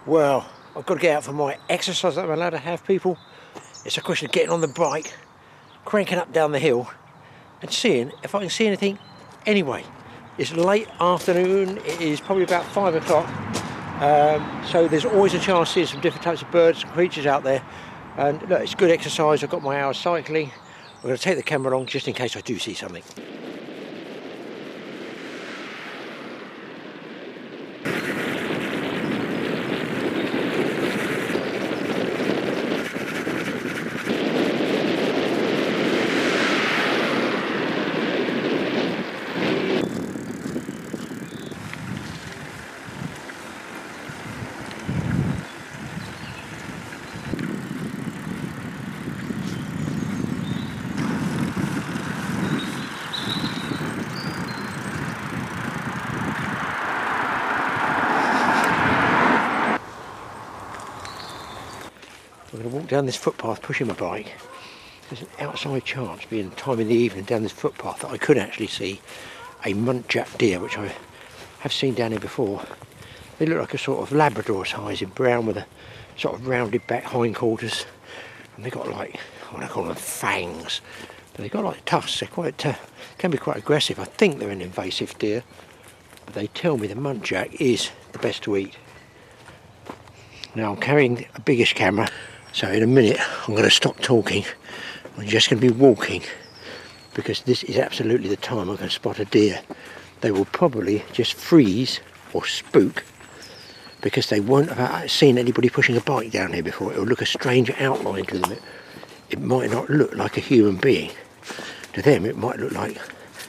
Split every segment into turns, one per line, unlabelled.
Well, I've got to get out for my exercise that I'm allowed to have, people. It's a question of getting on the bike, cranking up down the hill, and seeing if I can see anything. Anyway, it's late afternoon, it is probably about 5 o'clock, so there's always a chance to see some different types of birds and creatures out there. And look, it's good exercise. I've got my hour cycling. I'm going to take the camera along just in case I do see something. I'm going to walk down this footpath pushing my bike. There's an outside chance, being time in the evening down this footpath, that I could actually see a muntjac deer, which I have seen down here before. They look like a sort of Labrador size in brown with a sort of rounded back hindquarters, and they've got like, what I call them, fangs, but they've got like tusks. They're quite can be quite aggressive. I think they're an invasive deer, but they tell me the muntjac is the best to eat. Now I'm carrying a biggish camera, so in a minute I'm going to stop talking. I'm just going to be walking, because this is absolutely the time I can spot a deer. They will probably just freeze or spook, because they won't have seen anybody pushing a bike down here before. It will look a strange outline to them. It might not look like a human being. To them it might look like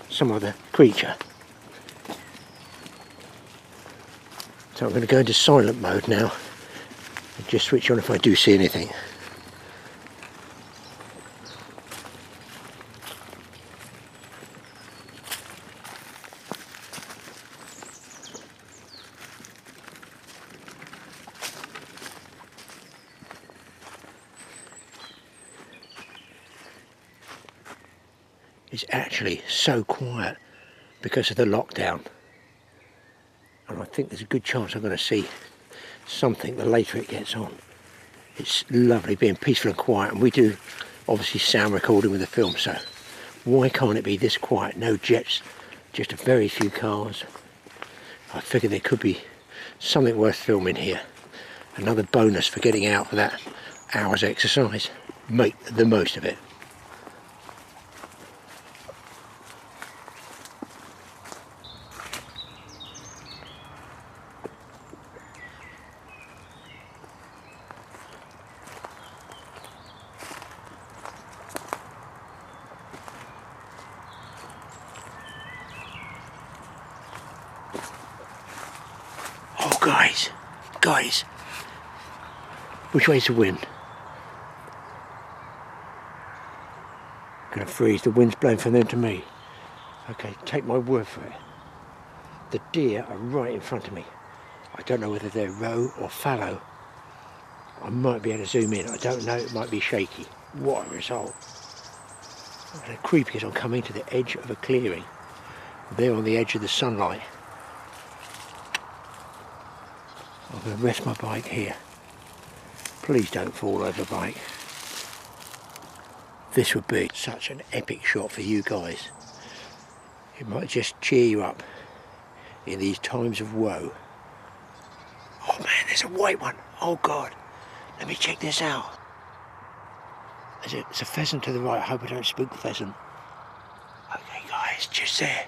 some other creature. So I'm going to go into silent mode now and just switch on if I do see anything. It's actually so quiet because of the lockdown, and I think there's a good chance I'm going to see something the later it gets on. It's lovely being peaceful and quiet, and we do obviously sound recording with the film, so why can't it be this quiet? No jets, just a very few cars. I figure there could be something worth filming here. Another bonus for getting out for that hour's exercise. Make the most of it. Oh guys, which way's the wind? Gonna freeze, the wind's blowing from them to me. Okay, take my word for it. The deer are right in front of me. I don't know whether they're roe or fallow. I might be able to zoom in, I don't know, it might be shaky. What a result. And it's creepy as I'm coming to the edge of a clearing. They're on the edge of the sunlight. I'm going to rest my bike here. Please don't fall over, bike. This would be such an epic shot for you guys. It might just cheer you up in these times of woe. Oh man, there's a white one. Oh God, let me check this out. There's a pheasant to the right. I hope I don't spook the pheasant. Okay guys, just there.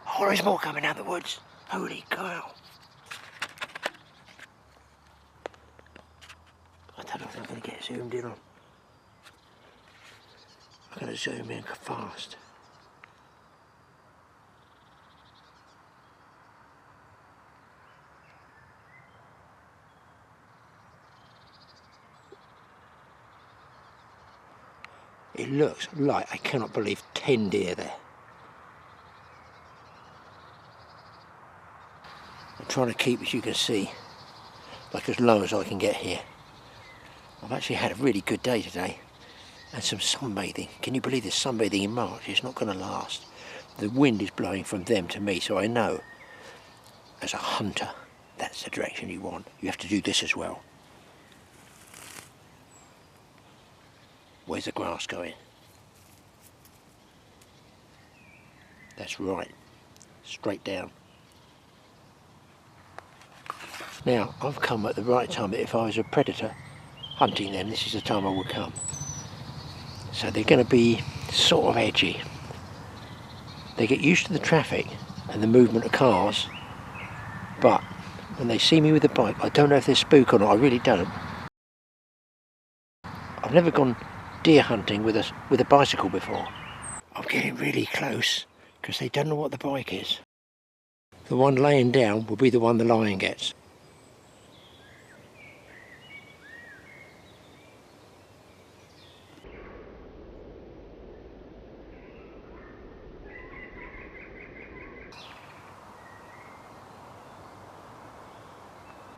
Oh, there's more coming out of the woods. Holy cow. I don't know if I'm going to get zoomed in on. I'm going to zoom in fast. It looks like, I cannot believe, 10 deer there. I'm trying to keep, as you can see, like as low as I can get here. I've actually had a really good day today, and some sunbathing. Can you believe this? Sunbathing in March? It's not going to last. The wind is blowing from them to me, so I know as a hunter That's the direction you want. You have to do this as well. Where's the grass going? That's right. Straight down. Now, I've come at the right time. If I was a predator hunting them, this is the time I would come. So they're going to be sort of edgy. They get used to the traffic and the movement of cars, but when they see me with a bike, I don't know if they're spooked or not. I really don't. I've never gone deer hunting with a bicycle before. I'm getting really close because they don't know what the bike is. The one laying down will be the one the lion gets.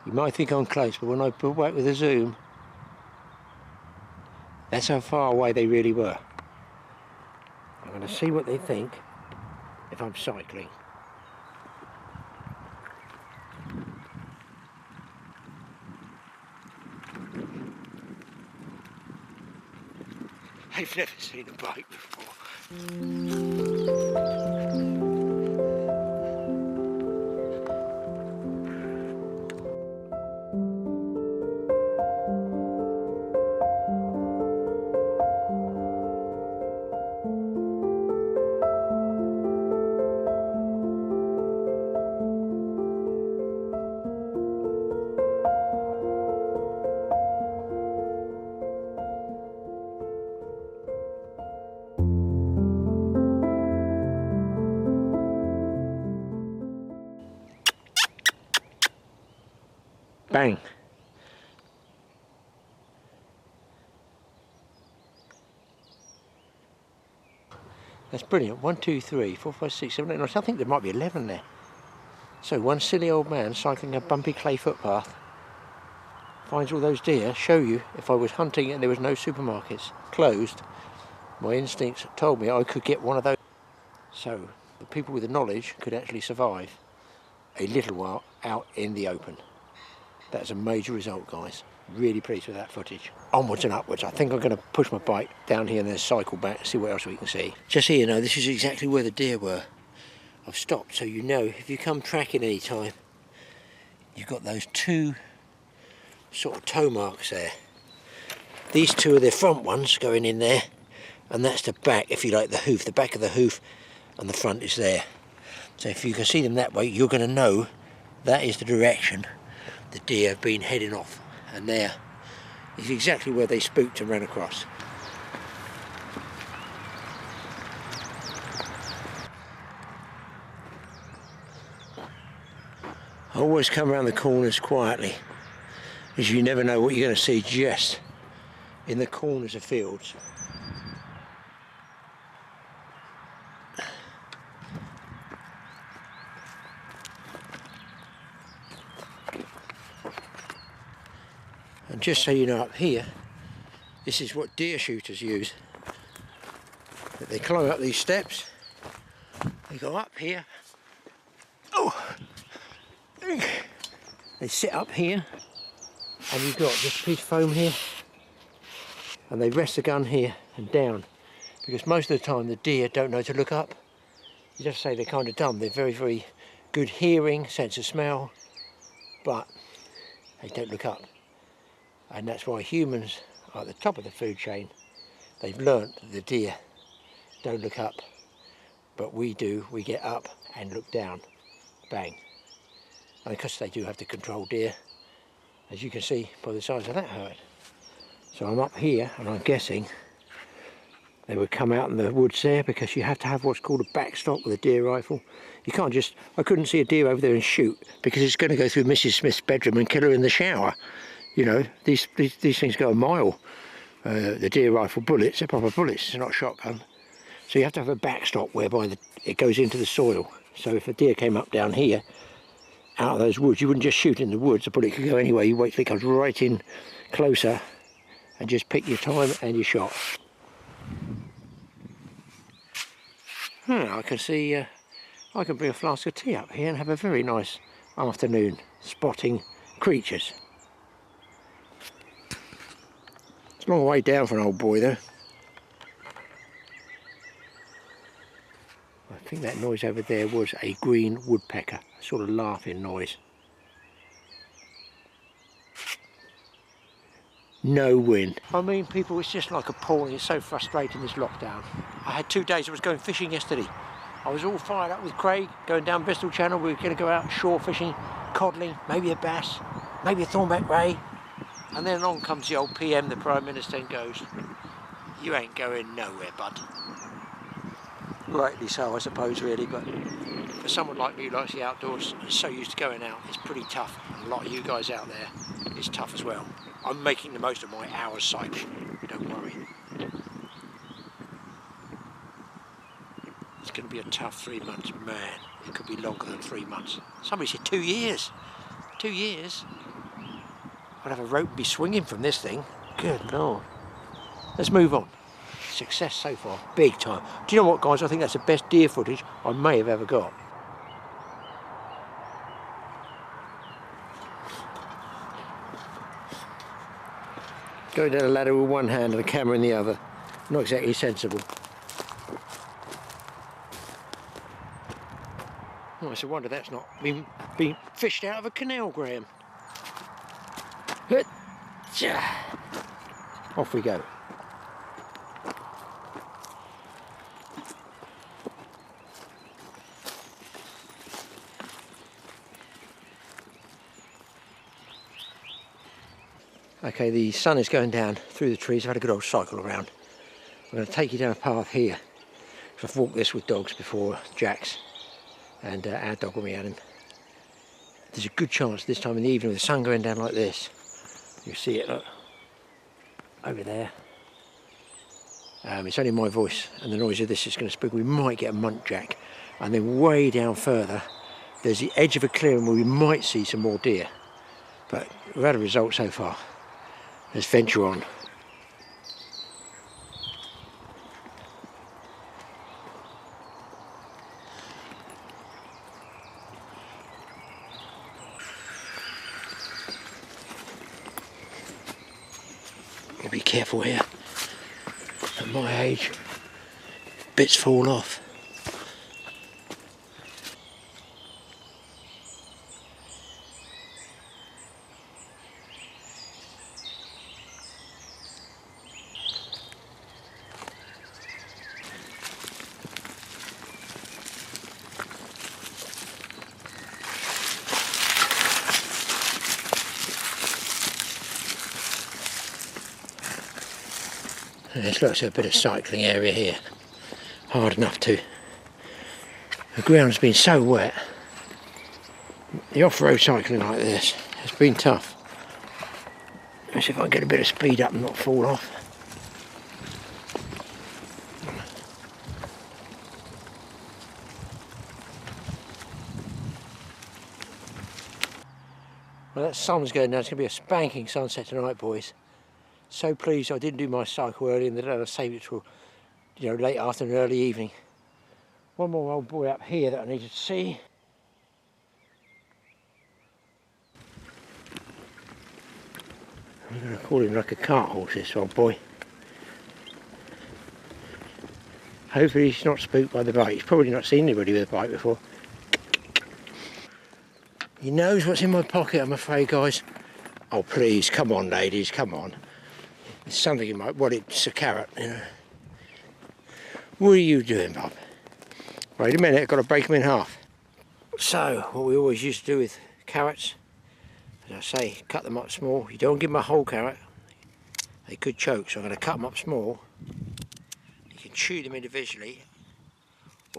You might think I'm close, but when I pull back with a zoom, that's how far away they really were. I'm going to see what they think if I'm cycling. They've never seen a bike before. Bang. That's brilliant. 1, 2, 3, 4, 5, 6, 7, 8, 9. I think there might be 11 there. So one silly old man cycling a bumpy clay footpath finds all those deer. Show you, if I was hunting and there was no supermarkets closed, my instincts told me I could get one of those. So the people with the knowledge could actually survive a little while out in the open. That's a major result, guys. Really pleased with that footage. Onwards and upwards. I think I'm going to push my bike down here and then cycle back and see what else we can see. Just so you know, this is exactly where the deer were. I've stopped so you know if you come tracking any time, you've got those two sort of toe marks there. These two are the front ones going in there, and that's the back, if you like, the hoof. The back of the hoof and the front is there. So if you can see them that way, you're going to know that is the direction the deer have been heading off, and there is exactly where they spooked and ran across. I always come around the corners quietly, as you never know what you're going to see just in the corners of fields. And just so you know, up here, this is what deer shooters use. They climb up these steps, they go up here, they sit up here, and you've got this piece of foam here, and they rest the gun here and down, because most of the time the deer don't know to look up. You just say they're kind of dumb. They're very, very good hearing, sense of smell, but they don't look up. And that's why humans are at the top of the food chain. They've learnt that the deer don't look up, but we do. We get up and look down. Bang. And because they do have to control deer, as you can see by the size of that herd. So I'm up here, and I'm guessing they would come out in the woods there, because you have to have what's called a backstop with a deer rifle. You can't just, I couldn't see a deer over there and shoot, because it's going to go through Mrs. Smith's bedroom and kill her in the shower. You know, these things go a mile. The deer rifle bullets, they're proper bullets, it's not shotgun. So you have to have a backstop whereby it goes into the soil. So if a deer came up down here, out of those woods, you wouldn't just shoot in the woods, the bullet could go anywhere. You wait till it comes right in closer and just pick your time and your shot. I can see, I can bring a flask of tea up here and have a very nice afternoon spotting creatures. It's a long way down for an old boy though. I think that noise over there was a green woodpecker, a sort of laughing noise. No wind. I mean, people, it's just like appalling. It's so frustrating, this lockdown. I had 2 days, I was going fishing yesterday. I was all fired up with Craig, going down Bristol Channel. We were going to go out shore fishing, codling, maybe a bass, maybe a thornback ray. And then along comes the old PM, the Prime Minister, and goes, "You ain't going nowhere, bud." Rightly so, I suppose, really, but for someone like me who likes the outdoors and is so used to going out, it's pretty tough. And a lot of you guys out there, it's tough as well. I'm making the most of my hours cycling, don't worry. It's going to be a tough 3 months, man. It could be longer than 3 months. Somebody said 2 years. 2 years? I'd have a rope and be swinging from this thing. Good Lord. Let's move on. Success so far, big time. Do you know what, guys? I think that's the best deer footage I may have ever got. Going down a ladder with one hand and a camera in the other. Not exactly sensible. Oh, it's a wonder that's not been fished out of a canal, Graeme. Off we go. Okay, the sun is going down through the trees. I've had a good old cycle around. I'm going to take you down a path here. I've walked this with dogs before, Jack's, and our dog when we had him. There's a good chance this time in the evening with the sun going down like this, you see it, look, over there. It's only my voice and the noise of this is going to spook. We might get a muntjac, and then way down further there's the edge of a clearing where we might see some more deer, but we've had a result so far. Let's venture on. Gotta be careful here. At my age, bits fall off. This looks like a bit of cycling area here. Hard enough to. The ground's been so wet. The off-road cycling like this has been tough. Let's see if I can get a bit of speed up and not fall off. Well, that sun's going down. It's going to be a spanking sunset tonight, boys. So pleased I didn't do my cycle early in the day. I saved it till, late afternoon, early evening. One more old boy up here that I needed to see. I'm going to call him like a cart horse, this old boy. Hopefully he's not spooked by the bite. He's probably not seen anybody with a bite before. He knows what's in my pocket, I'm afraid, guys. Oh please, come on ladies, come on. There's something in my... well, it's a carrot, What are you doing, Bob? Wait a minute, I've got to break them in half. So, what we always used to do with carrots, as I say, cut them up small. You don't give them a whole carrot. They could choke, so I'm going to cut them up small. You can chew them individually.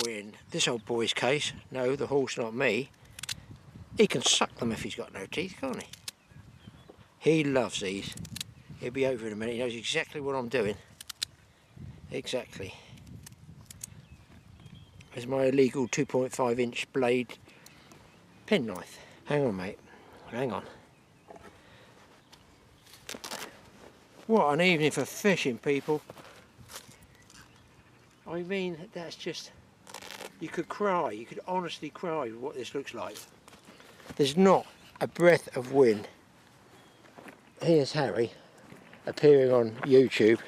Or in this old boy's case, no, the horse, not me, he can suck them if he's got no teeth, can't he? He loves these. He'll be over in a minute. He knows exactly what I'm doing. Exactly. There's my illegal 2.5 inch blade penknife. Hang on, mate. Hang on. What an evening for fishing, people. I mean, that's just... you could cry. You could honestly cry with what this looks like. There's not a breath of wind. Here's Harry appearing on YouTube,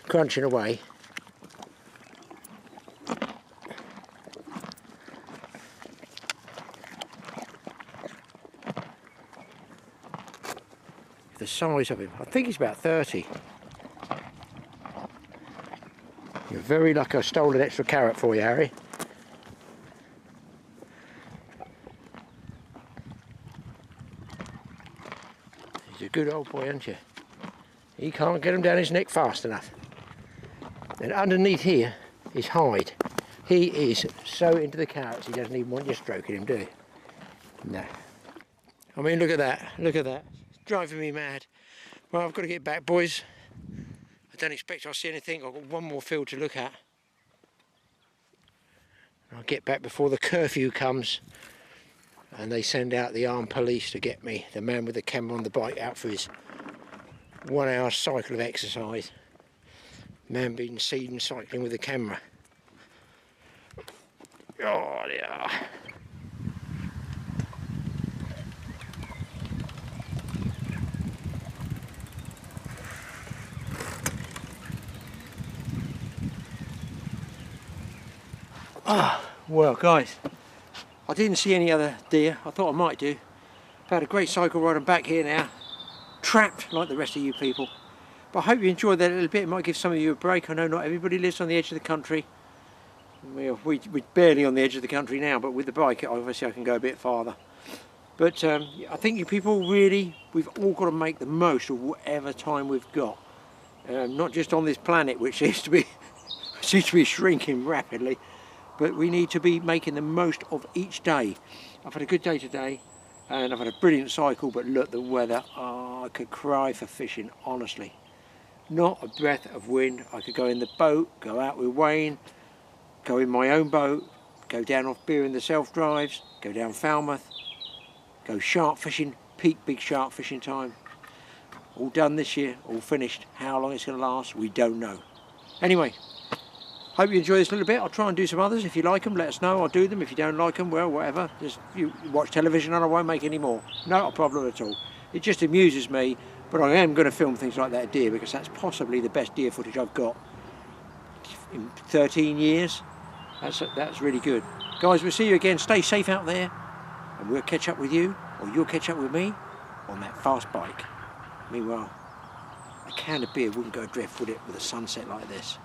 crunching away. The size of him, I think he's about 30. You're very lucky I stole an extra carrot for you, Harry. He's a good old boy, isn't you? He can't get him down his neck fast enough. And underneath here is hide. He is so into the carrots he doesn't even want you stroking him, do you? No. I mean, look at that, look at that. It's driving me mad. Well, I've got to get back, boys. I don't expect I'll see anything. I've got one more field to look at. I'll get back before the curfew comes and they send out the armed police to get me, the man with the camera on the bike, out for his 1 hour cycle of exercise. Man being seen cycling with a camera. Oh, yeah. Well guys, I didn't see any other deer. I thought I might do. I've had a great cycle ride. I'm back here now, trapped like the rest of you people. But I hope you enjoyed that a little bit. It might give some of you a break. I know not everybody lives on the edge of the country. We're barely on the edge of the country now, but with the bike obviously I can go a bit farther. But I think you people really, we've all got to make the most of whatever time we've got. Not just on this planet, which seems to be shrinking rapidly. But we need to be making the most of each day. I've had a good day today and I've had a brilliant cycle, but look, the weather, oh, I could cry for fishing, honestly. Not a breath of wind. I could go in the boat, go out with Wayne, go in my own boat, go down off Beer in the self-drives, go down Falmouth, go shark fishing, peak big shark fishing time. All done this year, all finished. How long it's going to last, we don't know. Anyway. Hope you enjoy this a little bit. I'll try and do some others. If you like them, let us know. I'll do them. If you don't like them, well, whatever. Just you watch television and I won't make any more. Not a problem at all. It just amuses me, but I am going to film things like that deer because that's possibly the best deer footage I've got in 13 years. That's really good. Guys, we'll see you again. Stay safe out there and we'll catch up with you, or you'll catch up with me on that fast bike. Meanwhile, a can of beer wouldn't go adrift, would it, with a sunset like this?